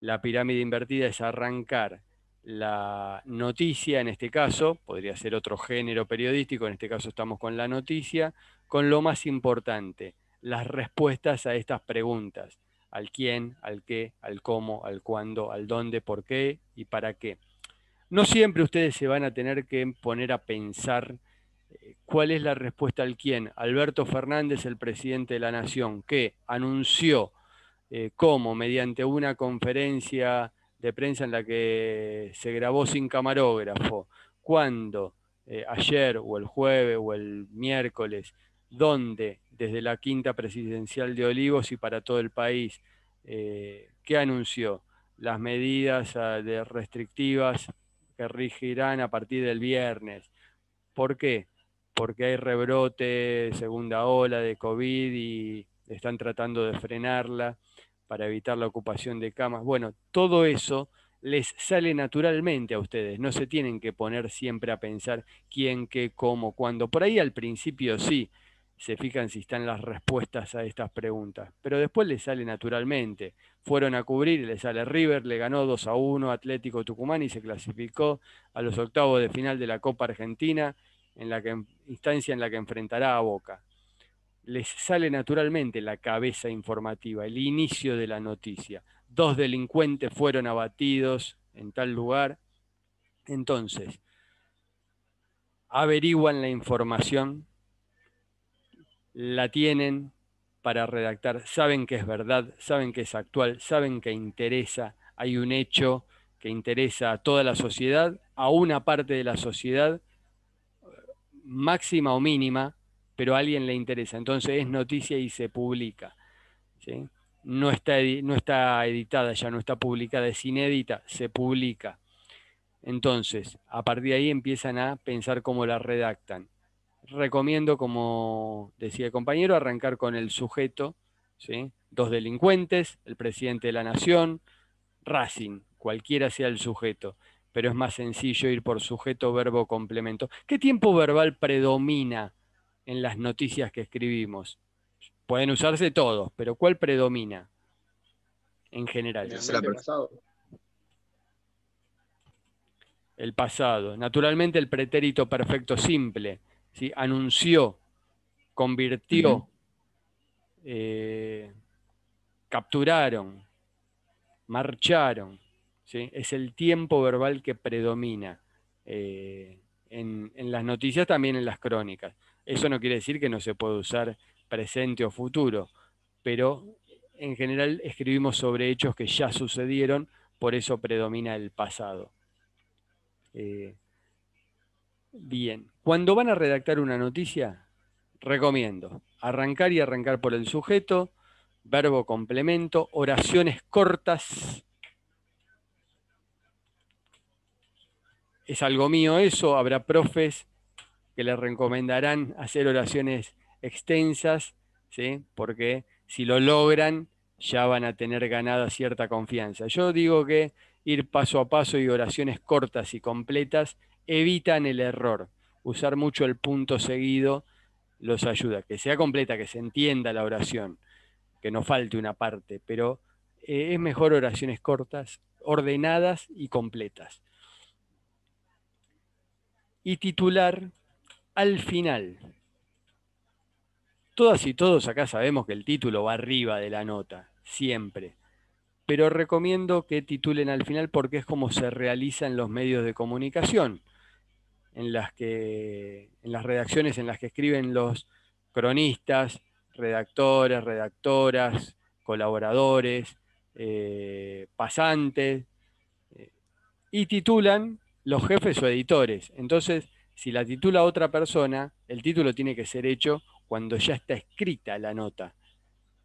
La pirámide invertida es arrancar la noticia, en este caso, podría ser otro género periodístico, en este caso estamos con la noticia, con lo más importante, las respuestas a estas preguntas: al quién, al qué, al cómo, al cuándo, al dónde, por qué y para qué. No siempre ustedes se van a tener que poner a pensar cuál es la respuesta al quién. Alberto Fernández, el presidente de la Nación, que anunció cómo, mediante una conferencia de prensa en la que se grabó sin camarógrafo, cuándo, ayer o el jueves o el miércoles, dónde, desde la quinta presidencial de Olivos y para todo el país, ¿qué anunció? Las medidas de restrictivas que regirán a partir del viernes. ¿Por qué? Porque hay rebrote, segunda ola de COVID y están tratando de frenarla para evitar la ocupación de camas. Bueno, todo eso les sale naturalmente a ustedes, no se tienen que poner siempre a pensar quién, qué, cómo, cuándo. Por ahí al principio sí, se fijan si están las respuestas a estas preguntas, pero después les sale naturalmente. Fueron a cubrir y les sale River, le ganó 2-1 Atlético Tucumán y se clasificó a los octavos de final de la Copa Argentina, en la que, instancia en la que enfrentará a Boca. Les sale naturalmente la cabeza informativa, el inicio de la noticia. 2 delincuentes fueron abatidos en tal lugar. Entonces, averiguan la información, la tienen para redactar, saben que es verdad, saben que es actual, saben que interesa, hay un hecho que interesa a toda la sociedad, a una parte de la sociedad, máxima o mínima, pero a alguien le interesa. Entonces es noticia y se publica. ¿Sí? No está editada, ya no está publicada, es inédita, se publica. Entonces, a partir de ahí empiezan a pensar cómo la redactan. Recomiendo, como decía el compañero, arrancar con el sujeto, ¿sí? 2 delincuentes, el presidente de la nación, Racing, cualquiera sea el sujeto, pero es más sencillo ir por sujeto, verbo, complemento. ¿Qué tiempo verbal predomina en las noticias que escribimos? Pueden usarse todos, pero ¿cuál predomina en general? Generalmente pasado. El pasado. Naturalmente el pretérito perfecto simple, ¿sí? Anunció, convirtió, eh, capturaron, marcharon, ¿sí? Es el tiempo verbal que predomina en las noticias, también en las crónicas. Eso no quiere decir que no se puede usar presente o futuro, pero en general escribimos sobre hechos que ya sucedieron, por eso predomina el pasado. Bien, cuando van a redactar una noticia, recomiendo arrancar y arrancar por el sujeto, verbo complemento, oraciones cortas. Es algo mío eso, habrá profes que les recomendarán hacer oraciones extensas, ¿sí? Porque si lo logran ya van a tener ganada cierta confianza. Yo digo que ir paso a paso y oraciones cortas y completas evitan el error. Usar mucho el punto seguido los ayuda. Que sea completa, que se entienda la oración, que no falte una parte, pero es mejor oraciones cortas, ordenadas y completas. Y titular al final. Todas y todos acá sabemos que el título va arriba de la nota, siempre. Pero recomiendo que titulen al final porque es como se realiza en los medios de comunicación, en las redacciones en las que escriben los cronistas, redactores, redactoras, colaboradores, pasantes, y titulan los jefes o editores. Entonces, si la titula otra persona, el título tiene que ser hecho cuando ya está escrita la nota.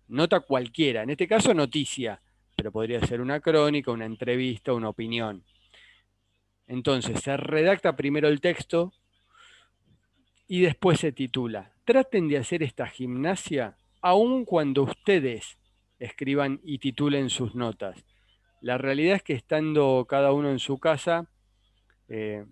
Nota cualquiera, en este caso noticia, pero podría ser una crónica, una entrevista, una opinión. Entonces, se redacta primero el texto y después se titula. Traten de hacer esta gimnasia aun cuando ustedes escriban y titulen sus notas. La realidad es que estando cada uno en su casa, eh,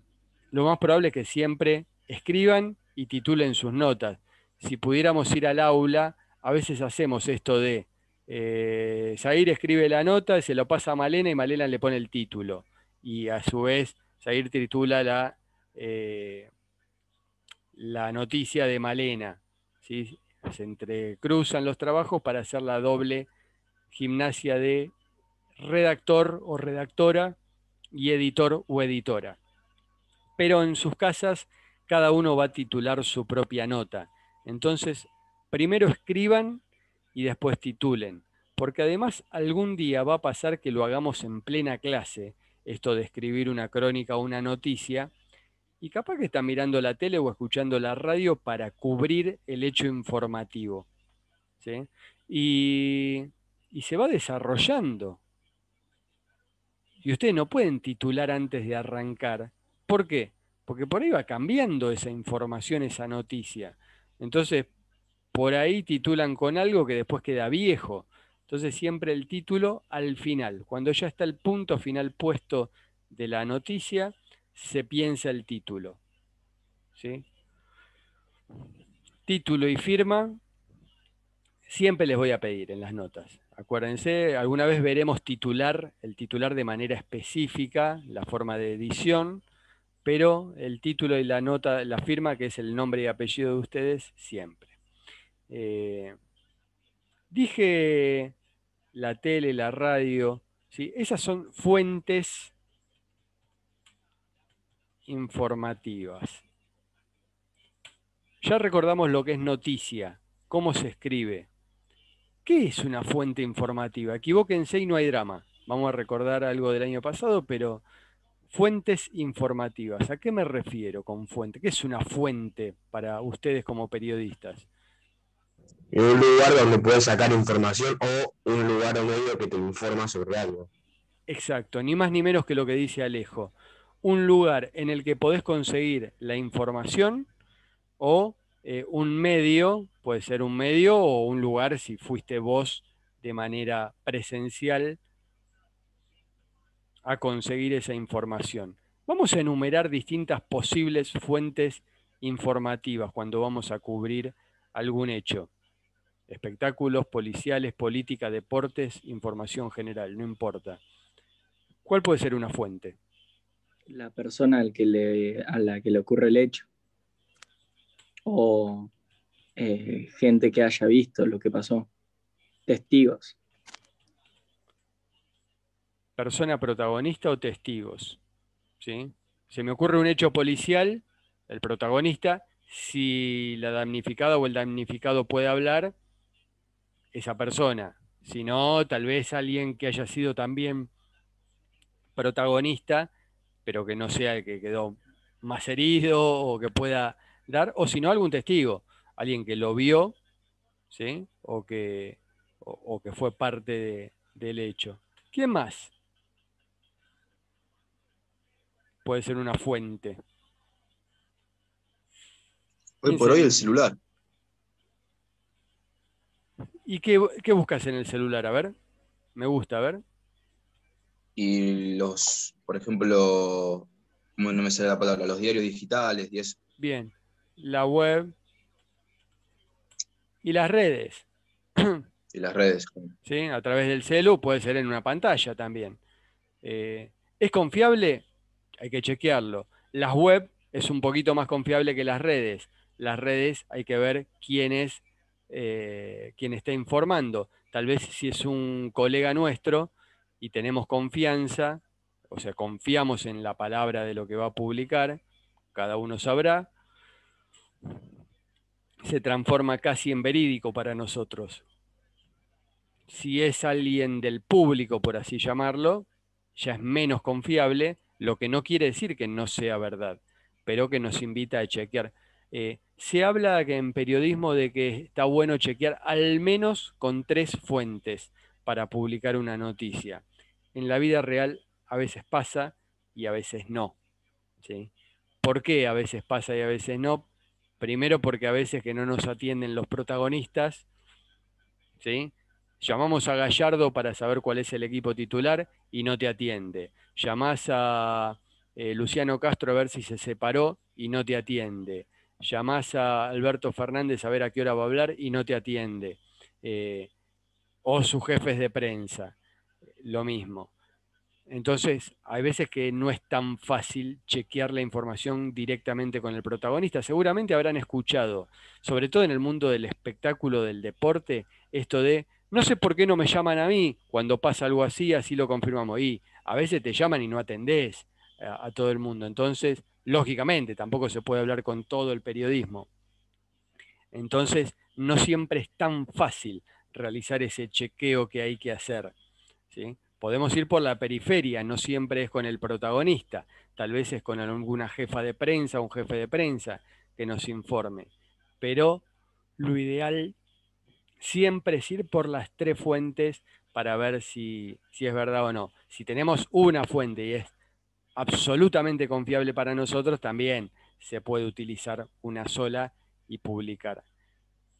lo más probable es que siempre escriban y titulen sus notas. Si pudiéramos ir al aula, a veces hacemos esto de Zair escribe la nota, se lo pasa a Malena y Malena le pone el título. Y a su vez, Zair titula la noticia de Malena. ¿Sí? Se entrecruzan los trabajos para hacer la doble gimnasia de redactor o redactora y editor o editora. Pero en sus casas cada uno va a titular su propia nota. Entonces, primero escriban y después titulen, porque además algún día va a pasar que lo hagamos en plena clase, esto de escribir una crónica o una noticia, y capaz que está mirando la tele o escuchando la radio para cubrir el hecho informativo. ¿Sí? Y, y se va desarrollando. Y ustedes no pueden titular antes de arrancar. ¿Por qué? Porque por ahí va cambiando esa información, esa noticia. Entonces, por ahí titulan con algo que después queda viejo. Entonces, siempre el título al final. Cuando ya está el punto final puesto de la noticia, se piensa el título. ¿Sí? Título y firma, siempre les voy a pedir en las notas. Acuérdense, alguna vez veremos el titular de manera específica, la forma de edición, pero el título y la nota, la firma, que es el nombre y apellido de ustedes, siempre. Dije la tele, la radio, ¿sí? Esas son fuentes informativas. Ya recordamos lo que es noticia, cómo se escribe. ¿Qué es una fuente informativa? Equivóquense y no hay drama. Vamos a recordar algo del año pasado, pero fuentes informativas. ¿A qué me refiero con fuente? ¿Qué es una fuente para ustedes como periodistas? Un lugar donde puedes sacar información o un lugar o medio que te informa sobre algo. Exacto, ni más ni menos que lo que dice Alejo. Un lugar en el que podés conseguir la información o un medio, puede ser un medio o un lugar si fuiste vos de manera presencial a conseguir esa información. Vamos a enumerar distintas posibles fuentes informativas cuando vamos a cubrir algún hecho. Espectáculos, policiales, política, deportes, información general, no importa. ¿Cuál puede ser una fuente? La persona a la que le ocurre el hecho o gente que haya visto lo que pasó, testigos. Persona protagonista o testigos. ¿Sí? Se me ocurre un hecho policial, el protagonista, si la damnificada o el damnificado puede hablar, esa persona. Si no, tal vez alguien que haya sido también protagonista, pero que no sea el que quedó más herido o que pueda dar, o si no, algún testigo, alguien que lo vio, ¿sí? O que fue parte del hecho. ¿Quién más puede ser una fuente? Hoy por hoy el celular. ¿Y qué buscas en el celular? A ver, me gusta, a ver. Y por ejemplo, no me sale la palabra, los diarios digitales y eso. Bien, la web y las redes. Y las redes. ¿Sí? A través del celu, puede ser en una pantalla también. ¿Es confiable? Hay que chequearlo. Las web es un poquito más confiable que las redes. Las redes hay que ver quién está informando. Tal vez si es un colega nuestro y tenemos confianza, o sea, confiamos en la palabra de lo que va a publicar, cada uno sabrá, se transforma casi en verídico para nosotros. Si es alguien del público, por así llamarlo, ya es menos confiable, lo que no quiere decir que no sea verdad, pero que nos invita a chequear. Se habla que en periodismo de que está bueno chequear al menos con 3 fuentes para publicar una noticia. En la vida real a veces pasa y a veces no. ¿Sí? ¿Por qué a veces pasa y a veces no? Primero porque a veces que no nos atienden los protagonistas, ¿sí? Llamamos a Gallardo para saber cuál es el equipo titular y no te atiende. Llamás a Luciano Castro a ver si se separó y no te atiende. Llamás a Alberto Fernández a ver a qué hora va a hablar y no te atiende. o sus jefes de prensa, lo mismo. Entonces, hay veces que no es tan fácil chequear la información directamente con el protagonista. Seguramente habrán escuchado, sobre todo en el mundo del espectáculo, del deporte, esto de, no sé por qué no me llaman a mí cuando pasa algo así, así lo confirmamos. Y a veces te llaman y no atendés a todo el mundo. Entonces, lógicamente, tampoco se puede hablar con todo el periodismo. Entonces, no siempre es tan fácil realizar ese chequeo que hay que hacer, ¿sí? Podemos ir por la periferia, no siempre es con el protagonista, tal vez es con alguna jefa de prensa o un jefe de prensa que nos informe. Pero lo ideal siempre es ir por las tres fuentes para ver si es verdad o no. Si tenemos una fuente y es absolutamente confiable para nosotros, también se puede utilizar una sola y publicar.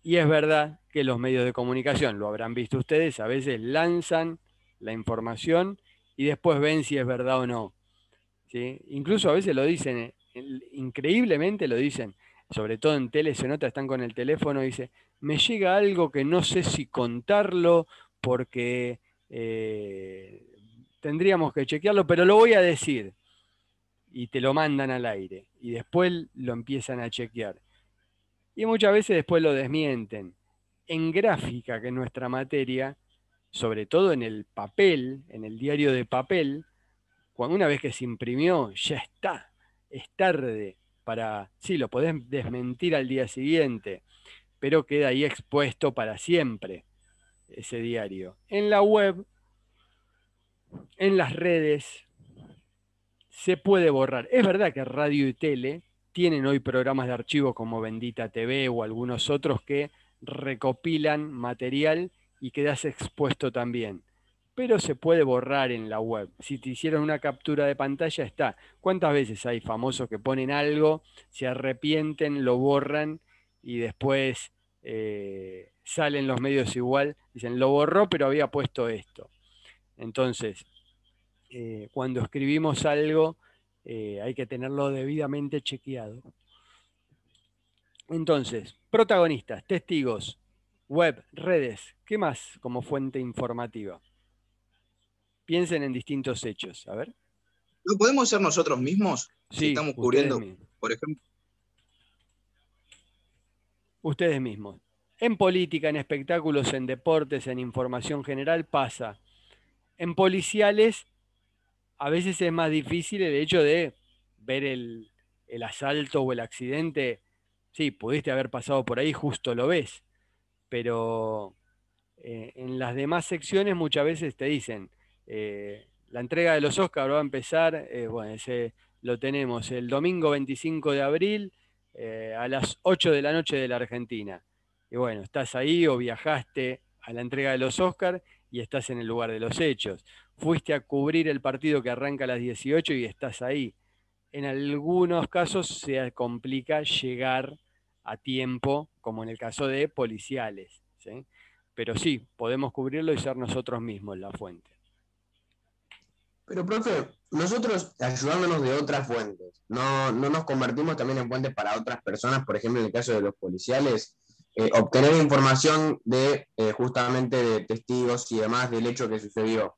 Y es verdad que los medios de comunicación, lo habrán visto ustedes, a veces lanzan la información y después ven si es verdad o no, ¿sí? Incluso a veces lo dicen, increíblemente lo dicen, sobre todo en tele se nota, están con el teléfono y dice, me llega algo que no sé si contarlo porque tendríamos que chequearlo, pero lo voy a decir. Y te lo mandan al aire y después lo empiezan a chequear. Y muchas veces después lo desmienten. En gráfica, que es nuestra materia, sobre todo en el papel, en el diario de papel, cuando una vez que se imprimió, ya está, es tarde para, sí, lo podés desmentir al día siguiente, pero queda ahí expuesto para siempre ese diario. En la web, en las redes, se puede borrar. Es verdad que radio y tele tienen hoy programas de archivo como Bendita TV o algunos otros que recopilan material y quedas expuesto también. Pero se puede borrar en la web. Si te hicieron una captura de pantalla, está. ¿Cuántas veces hay famosos que ponen algo, se arrepienten, lo borran y después salen los medios igual? Dicen, lo borró, pero había puesto esto. Entonces, cuando escribimos algo, hay que tenerlo debidamente chequeado. Entonces, protagonistas, testigos, web, redes, ¿qué más como fuente informativa? Piensen en distintos hechos, a ver. ¿Lo podemos ser nosotros mismos? Si Sí, estamos ustedes cubriendo, mismos. por ejemplo. Ustedes mismos. En política, en espectáculos, en deportes, en información general pasa. En policiales, a veces es más difícil el hecho de ver el asalto o el accidente. Sí, pudiste haber pasado por ahí, justo lo ves, pero en las demás secciones muchas veces te dicen, la entrega de los Oscars va a empezar, bueno, ese lo tenemos el domingo 25 de abril a las 8 de la noche de la Argentina. Y bueno, estás ahí o viajaste a la entrega de los Oscars y estás en el lugar de los hechos. Fuiste a cubrir el partido que arranca a las 18 y estás ahí. En algunos casos se complica llegar a tiempo, como en el caso de policiales, ¿sí? Pero sí, podemos cubrirlo y ser nosotros mismos la fuente. Pero, profe, nosotros ayudándonos de otras fuentes, no nos convertimos también en fuentes para otras personas, por ejemplo, en el caso de los policiales, obtener información de justamente de testigos y demás del hecho que sucedió.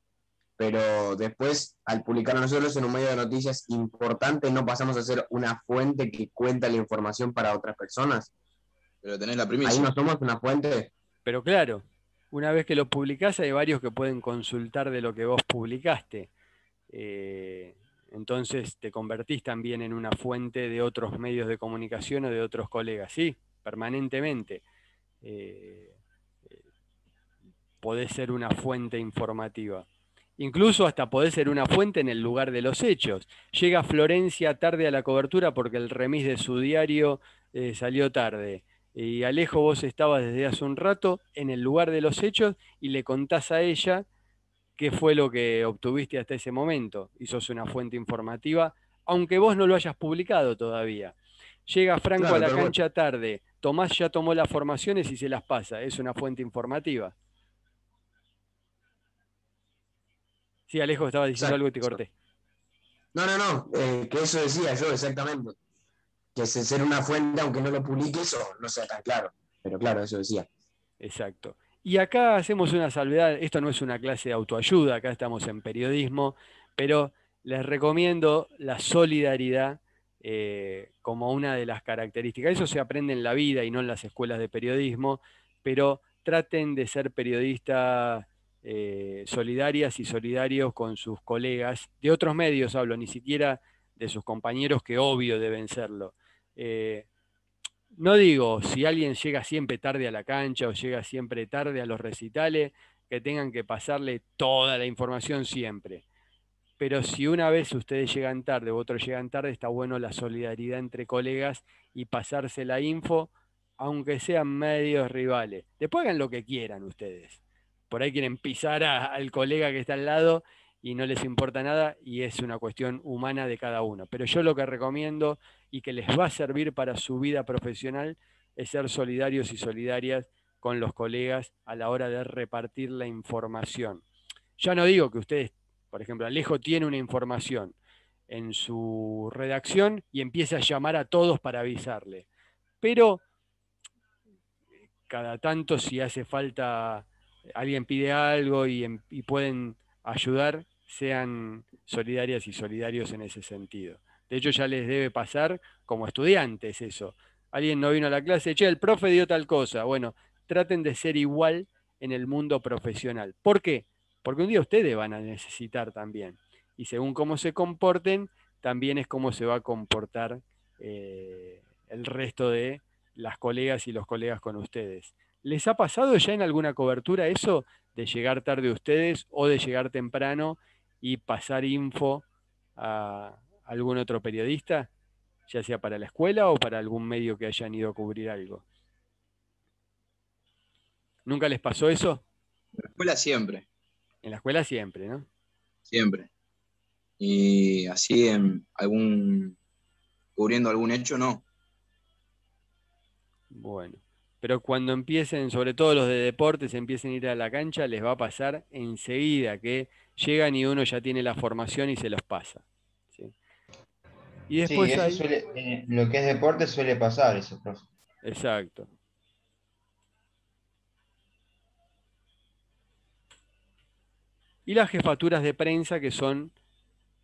Pero después, al publicarlo nosotros en un medio de noticias importante, no pasamos a ser una fuente que cuenta la información para otras personas. Pero tenés la Ahí primicia. no somos una fuente. Pero claro, una vez que lo publicás hay varios que pueden consultar de lo que vos publicaste. Entonces te convertís también en una fuente de otros medios de comunicación o de otros colegas, sí, permanentemente. Podés ser una fuente informativa. Incluso hasta podés ser una fuente en el lugar de los hechos. Llega Florencia tarde a la cobertura porque el remis de su diario salió tarde. Y Alejo, vos estabas desde hace un rato en el lugar de los hechos y le contás a ella qué fue lo que obtuviste hasta ese momento. Y sos una fuente informativa, aunque vos no lo hayas publicado todavía. Llega Franco Claro, a la pero bueno. cancha tarde. Tomás ya tomó las formaciones y se las pasa. Es una fuente informativa. Sí, Alejo, estaba diciendo algo y te corté. No, que eso decía yo exactamente. Que ser una fuente, aunque no lo publiques, o no sea tan claro. Pero claro, eso decía. Exacto. Y acá hacemos una salvedad, esto no es una clase de autoayuda, acá estamos en periodismo, pero les recomiendo la solidaridad como una de las características. Eso se aprende en la vida y no en las escuelas de periodismo, pero traten de ser periodistas solidarias y solidarios con sus colegas, de otros medios hablo, ni siquiera de sus compañeros que obvio deben serlo. Eh, no digo, si alguien llega siempre tarde a la cancha o llega siempre tarde a los recitales, que tengan que pasarle toda la información siempre. Pero si una vez ustedes llegan tarde u otros llegan tarde, está bueno la solidaridad entre colegas y pasarse la info, aunque sean medios rivales. Después hagan lo que quieran ustedes. Por ahí quieren pisar al colega que está al lado y no les importa nada y es una cuestión humana de cada uno. Pero yo lo que recomiendo y que les va a servir para su vida profesional es ser solidarios y solidarias con los colegas a la hora de repartir la información. Ya no digo que ustedes, por ejemplo, Alejo tiene una información en su redacción y empieza a llamar a todos para avisarle. Pero cada tanto, si hace falta, alguien pide algo y pueden ayudar, sean solidarias y solidarios en ese sentido. De hecho, ya les debe pasar como estudiantes eso. Alguien no vino a la clase, che, el profe dio tal cosa. Bueno, traten de ser igual en el mundo profesional. ¿Por qué? Porque un día ustedes van a necesitar también. Y según cómo se comporten, también es cómo se va a comportar el resto de las colegas y los colegas con ustedes. ¿Les ha pasado ya en alguna cobertura eso de llegar tarde ustedes o de llegar temprano y pasar info a algún otro periodista, ya sea para la escuela o para algún medio que hayan ido a cubrir algo? ¿Nunca les pasó eso? En la escuela siempre, En la escuela siempre, ¿no? siempre. Y así cubriendo algún hecho, no. Bueno, pero cuando empiecen, sobre todo los de deportes, empiecen a ir a la cancha, les va a pasar enseguida que llegan y uno ya tiene la formación y se los pasa. ¿Sí? Y Sí, después eso hay, suele, en lo que es deporte suele pasar eso, profe. exacto. Y las jefaturas de prensa que son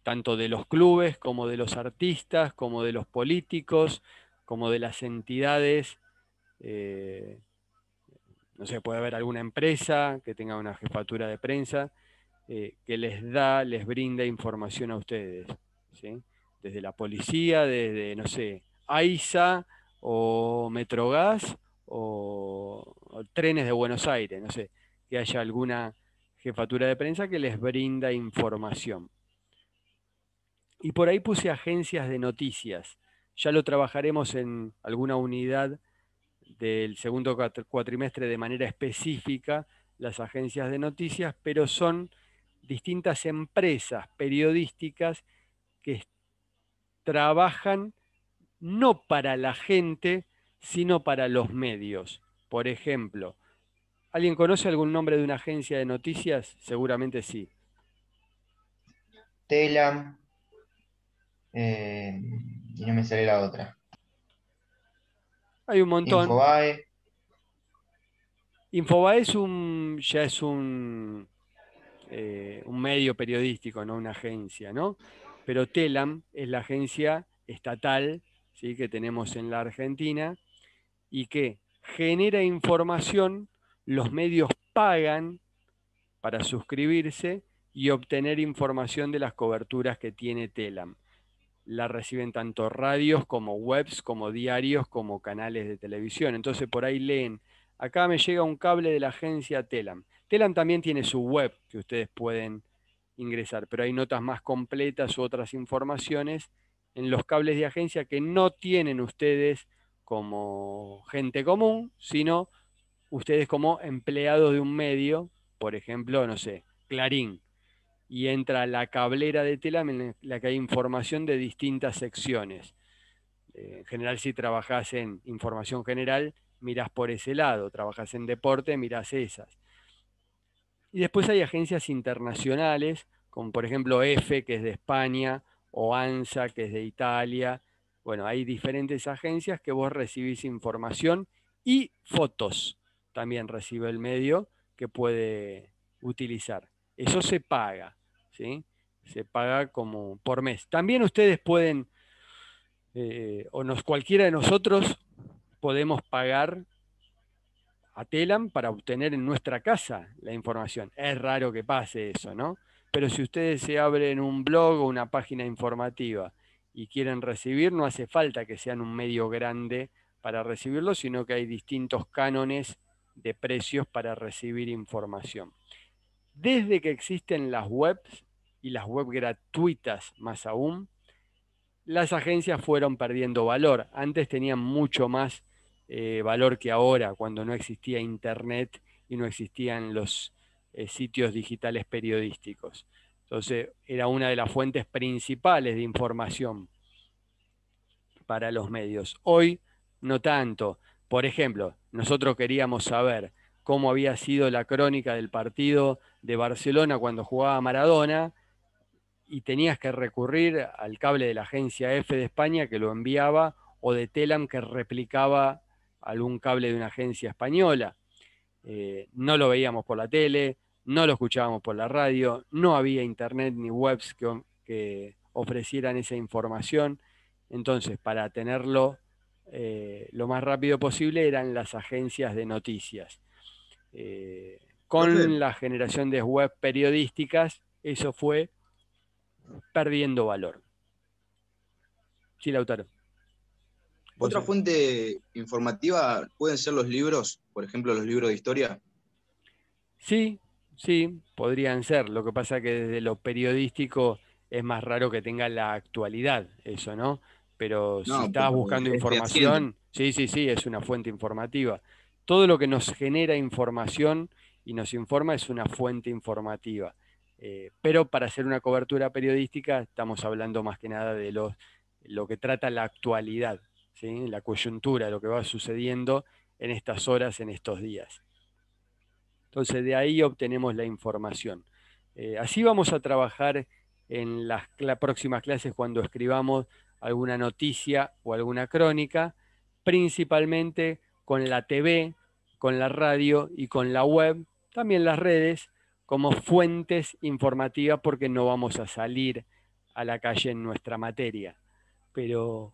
tanto de los clubes como de los artistas, como de los políticos, como de las entidades. eh, no sé, puede haber alguna empresa que tenga una jefatura de prensa que les brinda información a ustedes, ¿sí? Desde la policía, desde, no sé, AISA o Metrogas o Trenes de Buenos Aires, no sé, que haya alguna jefatura de prensa que les brinda información. Y por ahí puse agencias de noticias. Ya lo trabajaremos en alguna unidad del segundo cuatrimestre de manera específica, las agencias de noticias, pero son distintas empresas periodísticas que trabajan no para la gente, sino para los medios. Por ejemplo, ¿alguien conoce algún nombre de una agencia de noticias? Seguramente sí. Telam, y no me sale la otra. Hay un montón. Infobae, Infobae ya es un medio periodístico, no una agencia, ¿no? Pero Telam es la agencia estatal, ¿sí?, que tenemos en la Argentina y que genera información, los medios pagan para suscribirse y obtener información de las coberturas que tiene Telam. La reciben tanto radios como webs, como diarios, como canales de televisión. Entonces por ahí leen, acá me llega un cable de la agencia Telam. Telam también tiene su web que ustedes pueden ingresar, pero hay notas más completas u otras informaciones en los cables de agencia que no tienen ustedes como gente común, sino ustedes como empleados de un medio, por ejemplo, no sé, Clarín, y entra la cablera de Telam en la que hay información de distintas secciones. En general, si trabajás en información general, mirás por ese lado, trabajás en deporte, mirás esas. Y después hay agencias internacionales, como por ejemplo EFE, que es de España, o ANSA, que es de Italia. Bueno, hay diferentes agencias que vos recibís información y fotos. también recibe el medio que puede utilizar. Eso se paga, ¿sí? Se paga como por mes. También ustedes pueden, cualquiera de nosotros podemos pagar a Telam para obtener en nuestra casa la información. Es raro que pase eso, ¿no? Pero si ustedes se abren un blog o una página informativa y quieren recibir, no hace falta que sean un medio grande para recibirlo, sino que hay distintos cánones de precios para recibir información. Desde que existen las webs y las webs gratuitas más aún, las agencias fueron perdiendo valor. Antes tenían mucho más valor que ahora, cuando no existía internet y no existían los sitios digitales periodísticos. Entonces era una de las fuentes principales de información para los medios. Hoy no tanto. Por ejemplo, nosotros queríamos saber cómo había sido la crónica del partido de Barcelona cuando jugaba Maradona, y tenías que recurrir al cable de la agencia F de España que lo enviaba, o de Telam que replicaba algún cable de una agencia española. No lo veíamos por la tele, no lo escuchábamos por la radio, no había internet ni webs que ofrecieran esa información. Entonces, para tenerlo lo más rápido posible eran las agencias de noticias. Profe, Con la generación de web periodísticas, eso fue perdiendo valor. Sí, Lautaro. otra fuente informativa pueden ser los libros, por ejemplo, los libros de historia. Sí, sí, podrían ser. Lo que pasa que desde lo periodístico es más raro que tenga la actualidad, eso, ¿no? Pero si No, estás pero buscando es fehaciente. información, sí, sí, sí, es una fuente informativa. Todo lo que nos genera información y nos informa es una fuente informativa. Pero para hacer una cobertura periodística estamos hablando más que nada de lo que trata la actualidad, ¿sí? La coyuntura, lo que va sucediendo en estas horas, en estos días. Entonces de ahí obtenemos la información. Así vamos a trabajar en las próximas clases cuando escribamos alguna noticia o alguna crónica, principalmente con la TV, con la radio y con la web, también las redes, como fuentes informativas, porque no vamos a salir a la calle en nuestra materia. Pero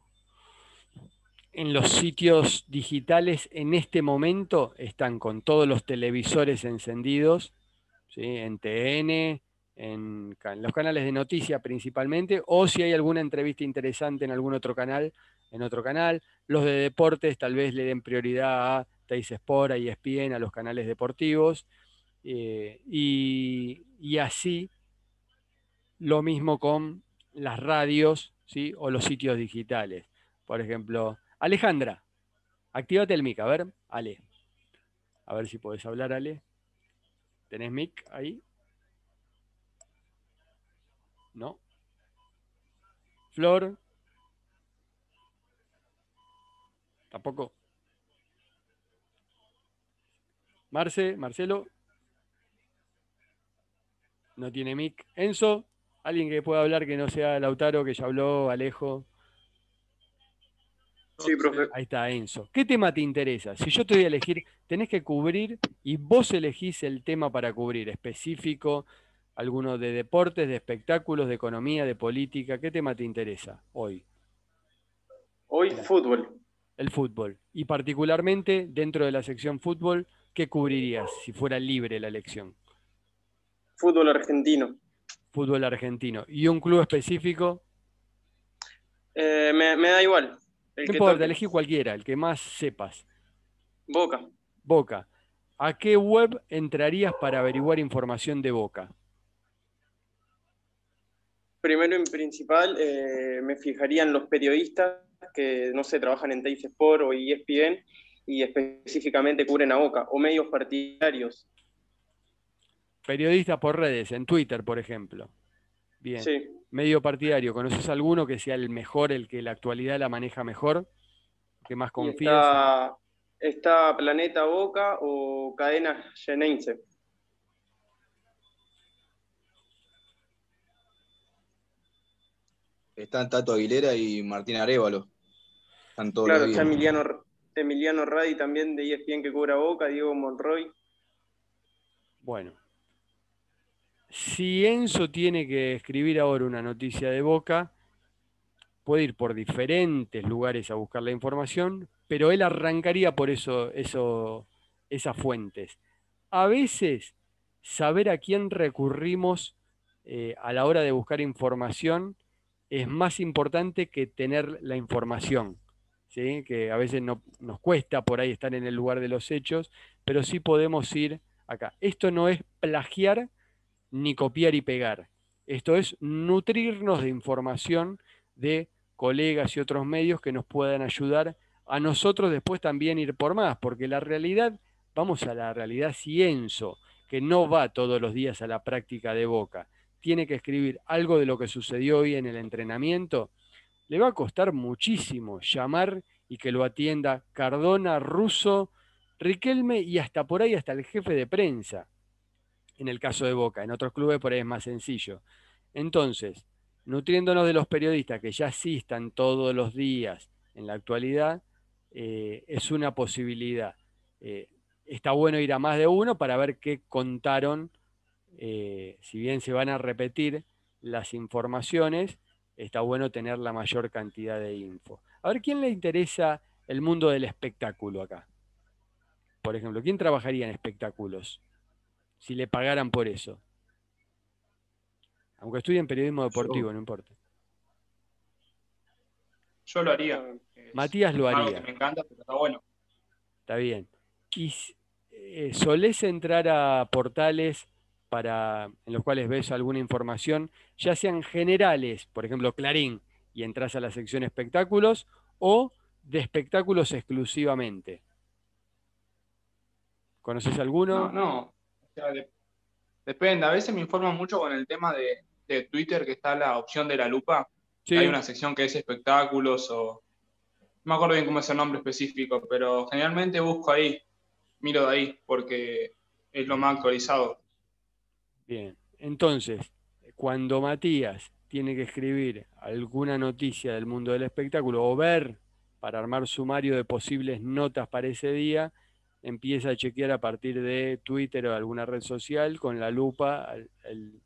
en los sitios digitales en este momento están con todos los televisores encendidos, ¿sí? En TN, en los canales de noticias principalmente, o si hay alguna entrevista interesante en algún otro canal, en otro canal. Los de deportes tal vez le den prioridad a Teis Sport, a ESPN, a los canales deportivos, y así lo mismo con las radios, ¿sí? O los sitios digitales. Por ejemplo, Alejandra, actívate el mic, a ver, Ale. A ver si podés hablar, Ale. ¿Tenés mic ahí? ¿No? Flor, tampoco. Marcelo, no tiene mic. Enzo, alguien que pueda hablar que no sea Lautaro, que ya habló, Alejo. Sí, profe. Ahí está, Enzo. ¿Qué tema te interesa? Si yo te voy a elegir, tenés que cubrir y vos elegís el tema para cubrir, específico, alguno de deportes, de espectáculos, de economía, de política. ¿Qué tema te interesa hoy? Hoy fútbol. El fútbol. Y particularmente dentro de la sección fútbol, ¿qué cubrirías si fuera libre la elección? Fútbol argentino. Fútbol argentino. ¿Y un club específico? Me da igual. El No que importa, toque. elegí cualquiera, el que más sepas. Boca. Boca. ¿A qué web entrarías para averiguar información de Boca? Primero y principal, me fijaría en los periodistas que, no sé, trabajan en Teis Sport o ESPN y específicamente cubren a Boca, o medios partidarios. Periodistas por redes, en Twitter, por ejemplo. Bien. Sí. Medio partidario, ¿conoces alguno que sea el mejor, el que la actualidad la maneja mejor? ¿Que más Y confíes? está Planeta Boca o Cadena Xeneize. Están Tato Aguilera y Martín Arévalo. Están todos los Claro, días. está Emiliano Radi también de ESPN que cubra Boca, Diego Monroy. Bueno, si Enzo tiene que escribir ahora una noticia de Boca, puede ir por diferentes lugares a buscar la información, pero él arrancaría por esas fuentes. A veces, saber a quién recurrimos a la hora de buscar información es más importante que tener la información, ¿sí? Que a veces no, nos cuesta por ahí estar en el lugar de los hechos, pero sí podemos ir acá. Esto no es plagiar ni copiar y pegar. Esto es nutrirnos de información de colegas y otros medios que nos puedan ayudar a nosotros después también ir por más, porque la realidad, vamos a la realidad cienzo, que no va todos los días a la práctica de Boca, tiene que escribir algo de lo que sucedió hoy en el entrenamiento, le va a costar muchísimo llamar y que lo atienda Cardona, Russo, Riquelme y hasta por ahí hasta el jefe de prensa en el caso de Boca. En otros clubes por ahí es más sencillo. Entonces, nutriéndonos de los periodistas que ya sí están todos los días en la actualidad, es una posibilidad. Está bueno ir a más de uno para ver qué contaron, si bien se van a repetir las informaciones, está bueno tener la mayor cantidad de info. A ver, ¿quién le interesa el mundo del espectáculo acá? Por ejemplo, ¿quién trabajaría en espectáculos si le pagaran por eso? Aunque estudien periodismo deportivo, no importa. Yo lo haría. Matías lo Algo que haría. me encanta, pero está bueno. Está bien. ¿Y solés entrar a portales en los cuales ves alguna información, ya sean generales, por ejemplo Clarín, y entras a la sección espectáculos, o de espectáculos exclusivamente? ¿Conoces alguno? No. O sea, depende. A veces me informan mucho con el tema de Twitter, que está la opción de la lupa. Hay Sí. una sección que es espectáculos o... No me acuerdo bien cómo es el nombre específico, pero generalmente busco ahí, miro de ahí, porque es lo más actualizado. Bien. Entonces, cuando Matías tiene que escribir alguna noticia del mundo del espectáculo o ver para armar sumario de posibles notas para ese día, empieza a chequear a partir de Twitter o alguna red social con la lupa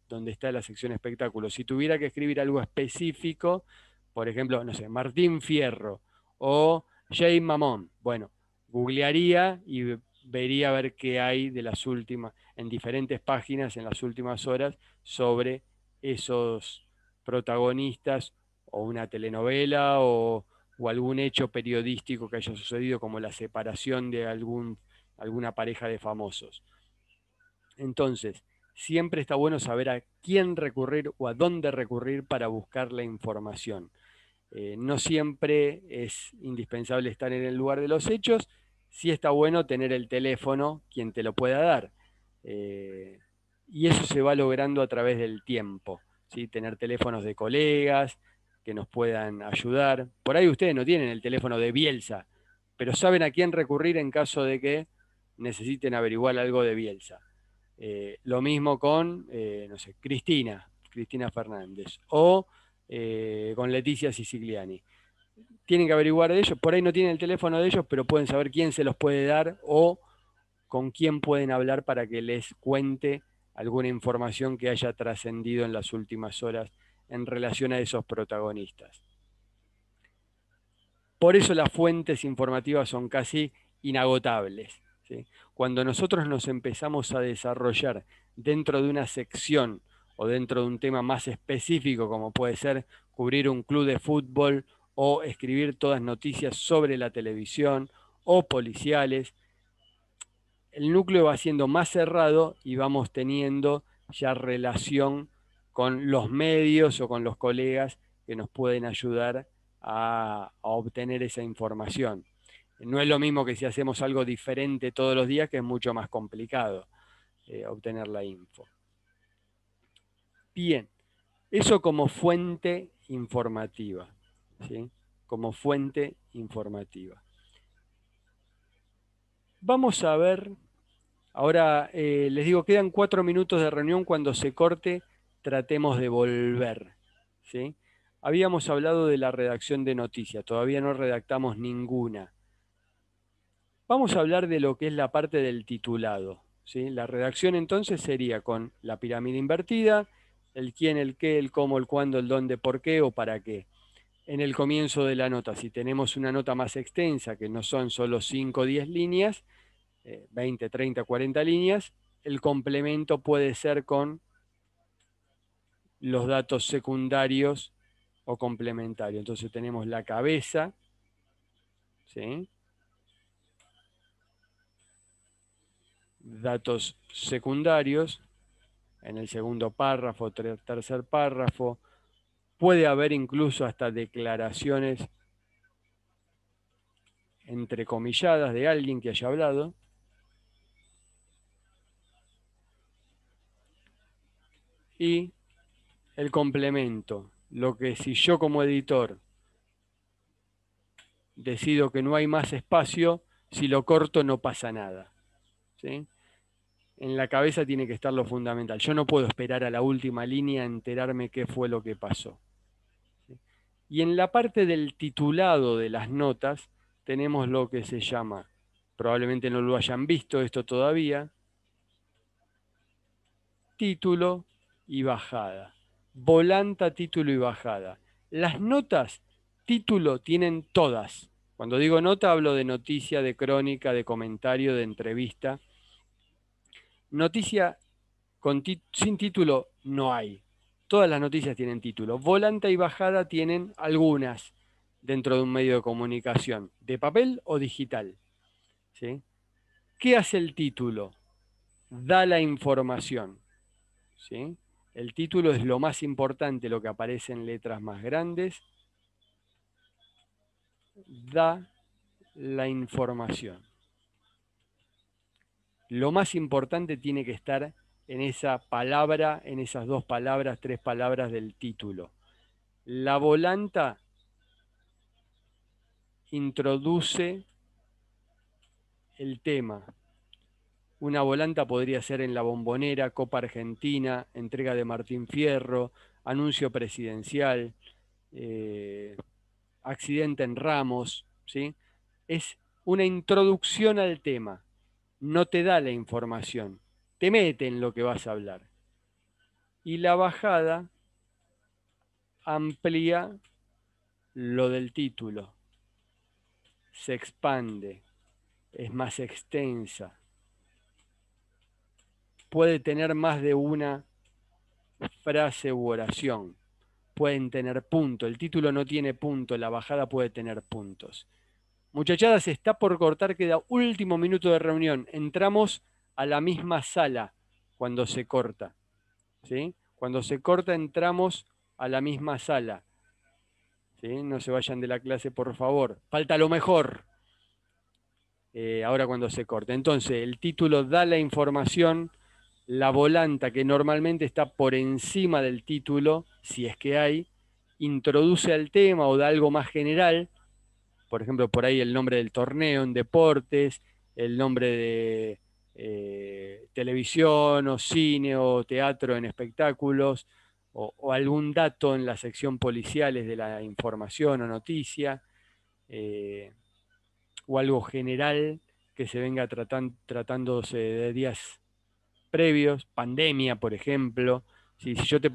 donde está la sección espectáculo. Si tuviera que escribir algo específico, por ejemplo, no sé, Martín Fierro o Jay Mamón, bueno, googlearía y vería a ver qué hay de las últimas, en diferentes páginas en las últimas horas sobre esos protagonistas o una telenovela o algún hecho periodístico que haya sucedido, como la separación de alguna pareja de famosos. Entonces, siempre está bueno saber a quién recurrir o a dónde recurrir para buscar la información. No siempre es indispensable estar en el lugar de los hechos, sí está bueno tener el teléfono, quien te lo pueda dar. Y eso se va logrando a través del tiempo, ¿sí? Tener teléfonos de colegas que nos puedan ayudar. Por ahí ustedes no tienen el teléfono de Bielsa, pero saben a quién recurrir en caso de que necesiten averiguar algo de Bielsa. Lo mismo con, no sé, Cristina Fernández, o con Leticia Sicigliani. Tienen que averiguar de ellos, por ahí no tienen el teléfono de ellos, pero pueden saber quién se los puede dar o con quién pueden hablar para que les cuente alguna información que haya trascendido en las últimas horas en relación a esos protagonistas. Por eso las fuentes informativas son casi inagotables, ¿sí? Cuando nosotros nos empezamos a desarrollar dentro de una sección o dentro de un tema más específico, como puede ser cubrir un club de fútbol o escribir todas noticias sobre la televisión o policiales, el núcleo va siendo más cerrado y vamos teniendo ya relación con los medios o con los colegas que nos pueden ayudar a obtener esa información. No es lo mismo que si hacemos algo diferente todos los días, que es mucho más complicado obtener la info. Bien, eso como fuente informativa, ¿sí? Como fuente informativa. Vamos a ver, ahora les digo, quedan 4 minutos de reunión. Cuando se corte, tratemos de volver, ¿sí? Habíamos hablado de la redacción de noticias, todavía no redactamos ninguna. Vamos a hablar de lo que es la parte del titulado, ¿sí? La redacción entonces sería con la pirámide invertida, el quién, el qué, el cómo, el cuándo, el dónde, por qué o para qué. En el comienzo de la nota, si tenemos una nota más extensa, que no son solo 5 o 10 líneas, 20, 30, 40 líneas, el complemento puede ser con los datos secundarios o complementarios. Entonces tenemos la cabeza, ¿sí? Datos secundarios en el segundo párrafo, tercer párrafo. Puede haber incluso hasta declaraciones entrecomilladas de alguien que haya hablado. Y el complemento, lo que si yo como editor decido que no hay más espacio, si lo corto no pasa nada, ¿sí? En la cabeza tiene que estar lo fundamental. Yo no puedo esperar a la última línea a enterarme qué fue lo que pasó, ¿sí? Y en la parte del titulado de las notas tenemos lo que se llama, probablemente no lo hayan visto esto todavía, título y bajada. Volanta, título y bajada. Las notas, título, tienen todas. Cuando digo nota hablo de noticia, de crónica, de comentario, de entrevista. Noticia sin título no hay. Todas las noticias tienen título. Volanta y bajada tienen algunas dentro de un medio de comunicación, de papel o digital, ¿sí? ¿Qué hace el título? Da la información, ¿sí? El título es lo más importante, lo que aparece en letras más grandes. Da la información. Lo más importante tiene que estar en esa palabra, en esas 2 palabras, 3 palabras del título. La volanta introduce el tema. Una volanta podría ser en La Bombonera, Copa Argentina, entrega de Martín Fierro, anuncio presidencial, accidente en Ramos, ¿sí? Es una introducción al tema, no te da la información, te mete en lo que vas a hablar. Y la bajada amplía lo del título, se expande, es más extensa, puede tener más de una frase u oración, pueden tener punto, el título no tiene punto, la bajada puede tener puntos. Muchachadas, está por cortar, queda último minuto de reunión. Entramos a la misma sala cuando se corta, ¿sí? Cuando se corta entramos a la misma sala, ¿sí? No se vayan de la clase, por favor. Falta lo mejor. Ahora cuando se corta. Entonces, el título da la información, la volanta, que normalmente está por encima del título, si es que hay, introduce al tema o da algo más general. Por ejemplo, por ahí el nombre del torneo en deportes, el nombre de televisión o cine o teatro en espectáculos, o algún dato en la sección policiales de la información o noticia, o algo general que se venga tratándose de días previos, pandemia, por ejemplo. Si yo te pongo